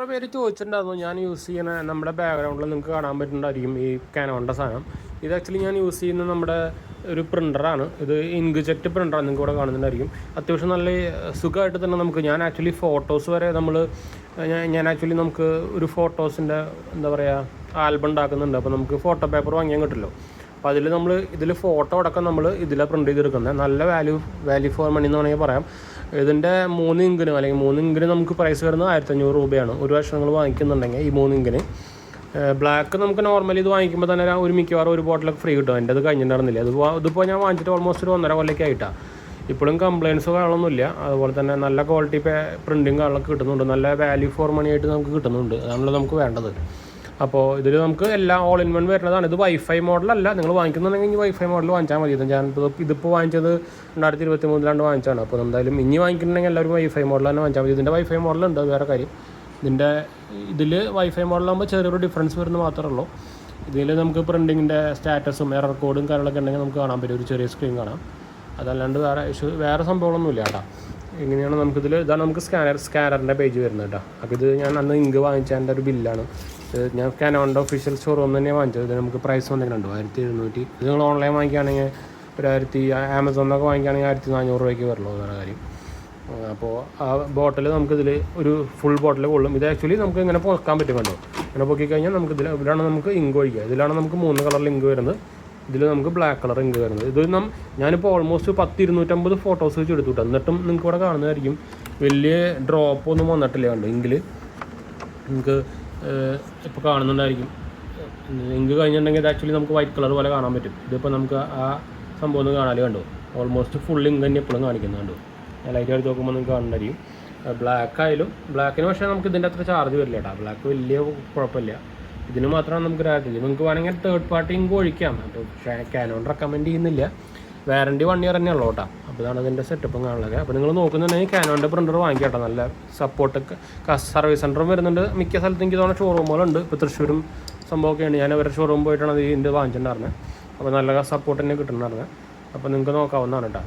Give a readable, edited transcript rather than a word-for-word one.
കുറേ പേര് ചോദിച്ചിട്ടുണ്ടായിരുന്നു ഞാൻ യൂസ് ചെയ്യുന്ന നമ്മുടെ ബാക്ക്ഗ്രൗണ്ടിൽ നിങ്ങൾക്ക് കാണാൻ പറ്റുന്നുണ്ടായിരിക്കും ഈ കാനോണിൻ്റെ സാധനം. ഇത് ആക്ച്വലി ഞാൻ യൂസ് ചെയ്യുന്ന നമ്മുടെ ഒരു പ്രിൻ്ററാണ്. ഇത് ഇങ്ക്ജെറ്റ് പ്രിൻ്ററാണ്, നിങ്ങൾക്ക് ഇവിടെ കാണുന്നുണ്ടായിരിക്കും. അത്യാവശ്യം നല്ല സുഖമായിട്ട് തന്നെ ഞാൻ ആക്ച്വലി ഫോട്ടോസ് വരെ ഞാൻ ആക്ച്വലി നമുക്ക് ഒരു ഫോട്ടോസിൻ്റെ എന്താ പറയുക ആൽബം ഉണ്ടാക്കുന്നുണ്ട്. അപ്പോൾ നമുക്ക് ഫോട്ടോ പേപ്പർ വാങ്ങിയാൽ കിട്ടുമല്ലോ. അപ്പോൾ ഇതിൽ ഫോട്ടോ അടക്കം ഇതിലാണ് പ്രിൻ്റ് ചെയ്തെടുക്കുന്നത്. നല്ല വാല്യൂ ഫോർ മണി എന്ന് വേണമെങ്കിൽ പറയാം. ഇതിൻ്റെ 3 ഇങ്കിന് അല്ലെങ്കിൽ 3 ഇങ്കിന് നമുക്ക് പ്രൈസ് വരുന്നത് 1500 രൂപയാണ്. ഒരു വർഷം നിങ്ങൾ വാങ്ങിക്കുന്നുണ്ടെങ്കിൽ ഈ 3 ഇങ്കിന്. ബ്ലാക്ക് നമുക്ക് നോർമലി ഇത് വാങ്ങിക്കുമ്പോൾ തന്നെ മിക്കവാറും ഒരു ബോട്ടിലൊക്കെ ഫ്രീ കിട്ടും. എൻ്റെ അത് കഴിഞ്ഞിട്ടുണ്ടായിരുന്നില്ല. ഇതിപ്പോൾ ഞാൻ വാങ്ങിച്ചിട്ട് ഓൾമോസ്റ്റ് ഒരു 1.5 കൊല്ലമൊക്കെ ആയിട്ടാണ്. ഇപ്പോഴും കംപ്ലയിൻസോ കാര്യങ്ങളൊന്നുമില്ല. അതുപോലെ തന്നെ നല്ല ക്വാളിറ്റി പ്രിൻറ്റിങ് കാര്യങ്ങളൊക്കെ കിട്ടുന്നുണ്ട്. നല്ല വാല്യൂ ഫോർ മണി ആയിട്ട് നമുക്ക് കിട്ടുന്നുണ്ട്. അതാണല്ലോ നമുക്ക് വേണ്ടത്. അപ്പോൾ ഇതിൽ നമുക്ക് എല്ലാം ഓൾ ഇൻ വൺ വരുന്നതാണ്. ഇത് വൈഫൈ മോഡലല്ല. നിങ്ങൾ വാങ്ങിക്കുന്നുണ്ടെങ്കിൽ ഇനി വൈഫൈ മോഡൽ വാങ്ങിച്ചാൽ മതി. ഇതിപ്പോൾ വാങ്ങിച്ചത് 2023 വാങ്ങിച്ചാണ്. അപ്പോൾ എന്തായാലും ഇനി വാങ്ങിക്കുന്നുണ്ടെങ്കിൽ എല്ലാവരും വൈഫൈ മോഡൽ തന്നെ വാങ്ങിച്ചാൽ മതി. ഇതിൻ്റെ വൈഫൈ മോഡലുണ്ട്, വേറെ കാര്യം. ഇതിൽ വൈഫൈ മോഡലാകുമ്പോൾ ചെറിയൊരു ഡിഫറൻസ് വരുന്നത് മാത്രമേ ഉള്ളൂ. ഇതിൽ നമുക്ക് പ്രിൻറ്റിങ്ങിൻ്റെ സ്റ്റാറ്റസും എറർ കോഡും കാര്യങ്ങളൊക്കെ ഉണ്ടെങ്കിൽ നമുക്ക് കാണാൻ പറ്റും. ഒരു ചെറിയ സ്ക്രീൻ കാണാം. അതല്ലാണ്ട് വേറെ സംഭവങ്ങളൊന്നുമില്ല കേട്ടോ. ഇങ്ങനെയാണ് ഇതാണ് നമുക്ക് സ്കാനറിൻ്റെ പേജ് വരുന്നത് കേട്ടോ. അപ്പോൾ ഇത് ഞാൻ അന്ന് ഇങ്ക് വാങ്ങിച്ചതിൻ്റെ ഒരു ബില്ലാണ്. ഞാൻ കാനോണിൻ്റെ ഒഫീഷ്യൽ സ്റ്റോറൂം തന്നെ വാങ്ങിച്ചത്. ഇത് നമുക്ക് പ്രൈസ് വന്നിട്ടുണ്ട് 1700. ഇത് നിങ്ങൾ ഓൺലൈൻ വാങ്ങിക്കുകയാണെങ്കിൽ ആമസോണിലൊക്കെ വാങ്ങിക്കുകയാണെങ്കിൽ 1400 രൂപയ്ക്ക് വരുള്ളൂ, വേറെ കാര്യം. അപ്പോൾ ആ ബോട്ടിൽ നമുക്കിതിൽ ഒരു ഫുൾ ബോട്ടിൽ കൊള്ളും. ഇത് ആക്ച്വലി നമുക്ക് ഇങ്ങനെ പൊക്കാൻ പറ്റും കണ്ടോ. ഇങ്ങനെ പൊക്കിക്കഴിഞ്ഞാൽ ഇതിലാണ് നമുക്ക് ഇങ്ക് ഒഴിക്കുക. ഇതിലാണ് നമുക്ക് 3 കളറിൽ ഇങ്ക് വരുന്നത്. ഇതിൽ നമുക്ക് ബ്ലാക്ക് കളർ ഇങ്ക് വരുന്നത്. ഞാനിപ്പോൾ ഓൾമോസ്റ്റ് 250 ഫോട്ടോസ് വെച്ച് എടുത്തു. എന്നിട്ടും നിങ്ങൾക്ക് ഇവിടെ കാണുന്നതായിരിക്കും വലിയ ഡ്രോപ്പ് ഒന്നും വന്നിട്ടില്ല കണ്ടോ. ഇങ്കിൽ നിങ്ങൾക്ക് ഇപ്പോൾ കാണുന്നുണ്ടായിരിക്കും. ഇങ്ക് കഴിഞ്ഞിട്ടുണ്ടെങ്കിൽ ഇത് ആക്ച്വലി നമുക്ക് വൈറ്റ് കളർ പോലെ കാണാൻ പറ്റും. ഇതിപ്പോൾ നമുക്ക് ആ സംഭവം ഒന്ന് കാണാൻ കണ്ടോ. ഓൾമോസ്റ്റ് ഫുൾ ഇങ്ക് തന്നെ എപ്പോഴും കാണിക്കുന്നുണ്ട്. ഞാൻ ലൈറ്റ് എടുത്ത് നോക്കുമ്പോൾ നിങ്ങൾക്ക് കാണുന്നുണ്ടായിരിക്കും. ബ്ലാക്കിന് പക്ഷേ നമുക്ക് ഇതിൻ്റെ അത്ര ചാർജ് വരില്ല കേട്ടോ. ബ്ലാക്ക് വലിയ കുഴപ്പമില്ല. ഇതിന് മാത്രമാണ് നമുക്ക് രാത്രി. നിങ്ങൾക്ക് വേണമെങ്കിൽ തേർഡ് പാർട്ടി ഇങ്ക് ഒഴിക്കാം. അപ്പോൾ കാനോൺ റെക്കമെൻഡ് ചെയ്യുന്നില്ല. വാറണ്ടി 1 ഇയർ തന്നെ ഉള്ളൂ കേട്ടോ. അപ്പോൾ ഇതാണ് ഇതിൻ്റെ സെറ്റപ്പും കാണുന്നത്. അപ്പോൾ നിങ്ങൾ നോക്കുന്നുണ്ടെങ്കിൽ കാനോണിൻ്റെ പ്രിൻ്റർ വാങ്ങിക്കാം കേട്ടോ. നല്ല സപ്പോർട്ട് സർവീസ് സെൻറ്ററും വരുന്നുണ്ട്. മിക്ക സ്ഥലത്തും എനിക്ക് തോന്നുന്ന ഷോറൂമുകളുണ്ട്. ഇപ്പോൾ തൃശ്ശൂരും സംഭവമൊക്കെയാണ്. ഞാൻ അവരുടെ ഷോറൂം പോയിട്ടാണ് ഇതിൻ്റെ വാങ്ങിച്ചിട്ടുണ്ടായിരുന്നത്. അപ്പോൾ നല്ല സപ്പോർട്ട് തന്നെ കിട്ടുന്നുണ്ടായിരുന്നത്. അപ്പോൾ നിങ്ങൾക്ക് നോക്കാവുന്നതാണ് കേട്ടോ.